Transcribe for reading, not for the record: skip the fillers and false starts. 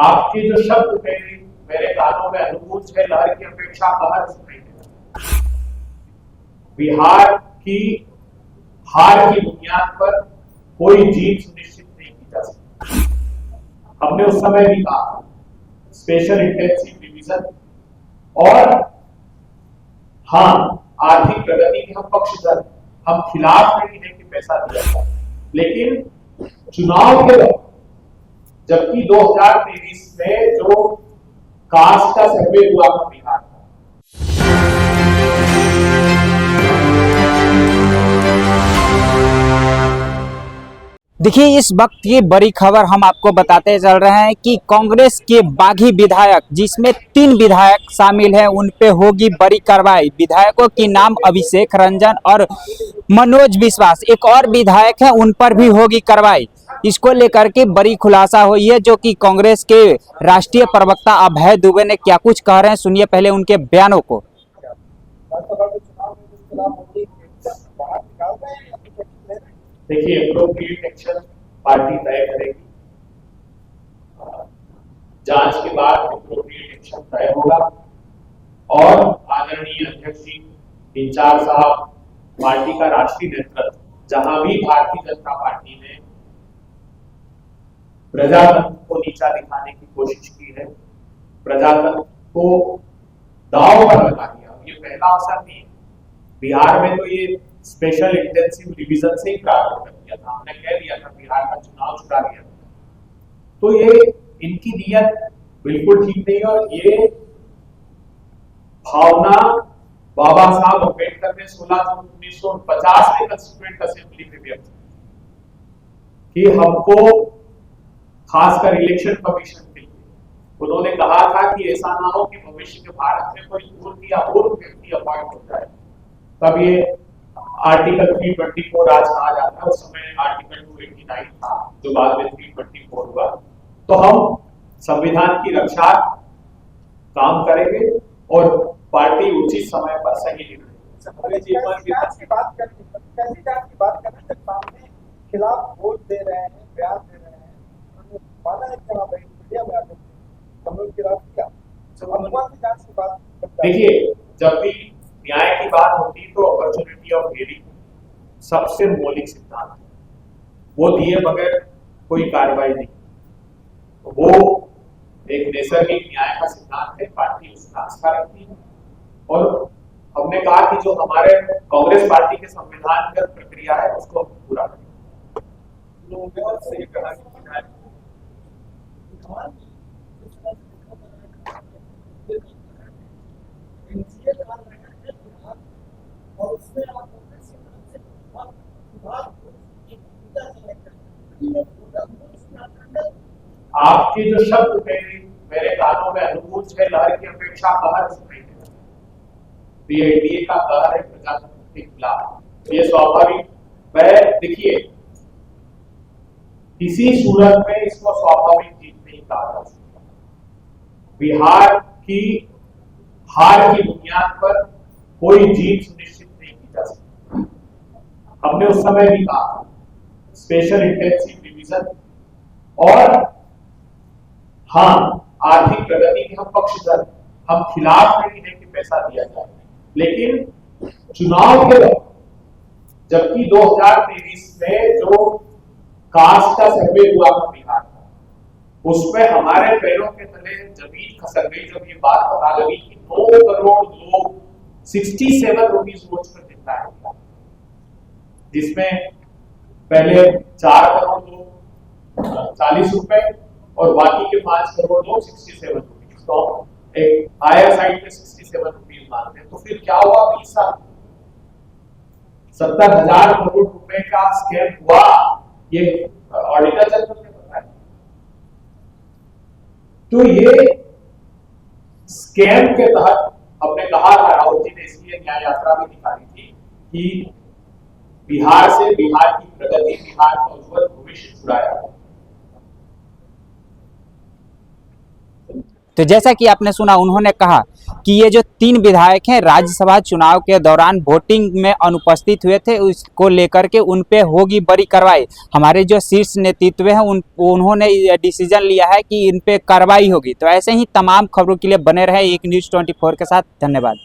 आपके जो शब्द मेरे कानों में अनुकूल है, लहर की अपेक्षा बाहर सुनाई देता। बिहार की हार की बुनियाद पर कोई जीत सुनिश्चित नहीं की जा सकती। हमने उस समय भी कहा स्पेशल इंटेंसिव रिवीजन और हाँ, आर्थिक प्रगति के हम पक्षधर, हम खिलाफ नहीं है कि पैसा दिया जाए, लेकिन चुनाव के वक्त जबकि 2023 में जो कास्ट का सर्वे हुआ था बिहार का, देखिए, इस वक्त की बड़ी खबर हम आपको बताते चल रहे हैं कि कांग्रेस के बागी विधायक, जिसमें 3 विधायक शामिल हैं, उन पे होगी बड़ी कार्रवाई। विधायकों की नाम अभिषेक रंजन और मनोज विश्वास, एक और विधायक है, उन पर भी होगी कार्रवाई। इसको लेकर के बड़ी खुलासा हुई है, जो कि कांग्रेस के राष्ट्रीय प्रवक्ता अभय दुबे ने क्या कुछ कह रहे हैं, सुनिए पहले उनके बयानों को। देखिए, एप्रोप्रिएट एक्शन पार्टी तय करेगी, जांच के बाद एप्रोप्रिएट एक्शन तय होगा और आदरणीय अध्यक्ष जी इंचार्ज साहब, पार्टी का राष्ट्रीय नेतृत्व, जहां भी भारतीय जनता पार्टी ने प्रजातंत्र को नीचा दिखाने की कोशिश की है, प्रजातंत्र को दांव पर लगा दिया, ये पहला अवसर नहीं है। बिहार में तो ये स्पेशल इंटेंसिव रिवीजन से ही प्राप्त कर दिया था, हमने कह दिया था बिहार का चुनाव चुरा लिया था। तो ये इनकी नीयत बिल्कुल ठीक नहीं है और ये भावना बाबा साहब अम्बेडकर ने 16 जून 1950 में कंस्टिट्यूएंट असेंबली में व्यक्त की कि हमको खासकर इलेक्शन कमीशन के लिए उन्होंने कहा था कि ऐसा ना हो कि भविष्य के भारत में कोई पूर्व या पूर्व व्यक्ति अपॉइंट हो जाए। तब ये आर्टिकल 324 आज कहा जाता है, उस समय आर्टिकल 289 था जो बाद में 324 हुआ। तो हम संविधान की रक्षा काम करेंगे और पार्टी उचित समय पर सही खिलाफ वोट दे रहे हैं, बयान दे रहे हैं, माना है कि मीडिया में आते हम लोग खिलाफ किया। जांच की बात देखिए, जब भी न्याय की बात होती तो अपॉर्चुनिटी ऑफ हियरिंग सबसे मौलिक सिद्धांत है, वो दिए बगैर कोई कार्रवाई नहीं। वो एक नैसर्गिक न्याय का सिद्धांत है, पार्टी उसका आस्था रखती है और हमने कहा कि जो हमारे कांग्रेस पार्टी के संविधानगत प्रक्रिया है उसको हम पूरा करें। आपके जो शब्द मेरे कानों में अनुकूल है, लहर की अपेक्षा बाहर सुनाई देता। एनडीए का कहर है प्रजातंत्र के खिलाफ, ये स्वाभाविक है। देखिए, किसी सूरत में इसको स्वाभाविक जीत नहीं कहा जा सकता। बिहार की हार की बुनियाद पर कोई जीत सुनिश्चित नहीं की जा सकती। हमने उस समय भी कहा स्पेशल इंटेंसिव रिवीजन और हाँ, आर्थिक प्रगति के हम पक्षधर, हम खिलाफ नहीं है कि पैसा दिया जाए, लेकिन चुनाव के वक्त जबकि 2023 में जो कास्ट का सर्वे हुआ था बिहार का, उसमें हमारे पैरों के तले जमीन खसक गई जब ये बात पता लगी कि 9 करोड़ लोग 67 रुपीज वोट पर जितना है, जिसमें पहले 4 करोड़ लोग 40 रुपए और बाकी के 5 करोड़ लोग 67 रुपीज। तो एक हायर साइड पे 67 रुपीज मानते हैं। तो फिर क्या हुआ? 20 साल 70,000 करोड़ रुपए का स्कैम हुआ, ये ऑडिटर जनरल ने बताया। तो ये स्कैम के तहत हमने कहा था, राहुल जी ने इसलिए न्याय यात्रा भी निकाली थी कि बिहार से बिहार की प्रगति, बिहार का उज्जवल भविष्य छुड़ाया। तो जैसा कि आपने सुना, उन्होंने कहा कि ये जो 3 विधायक हैं राज्यसभा चुनाव के दौरान वोटिंग में अनुपस्थित हुए थे, उसको लेकर के उन पे होगी बड़ी कार्रवाई। हमारे जो शीर्ष नेतृत्व है उन्होंने डिसीजन लिया है कि इन पे कार्रवाई होगी। तो ऐसे ही तमाम खबरों के लिए बने रहे एक न्यूज़ 24 के साथ। धन्यवाद।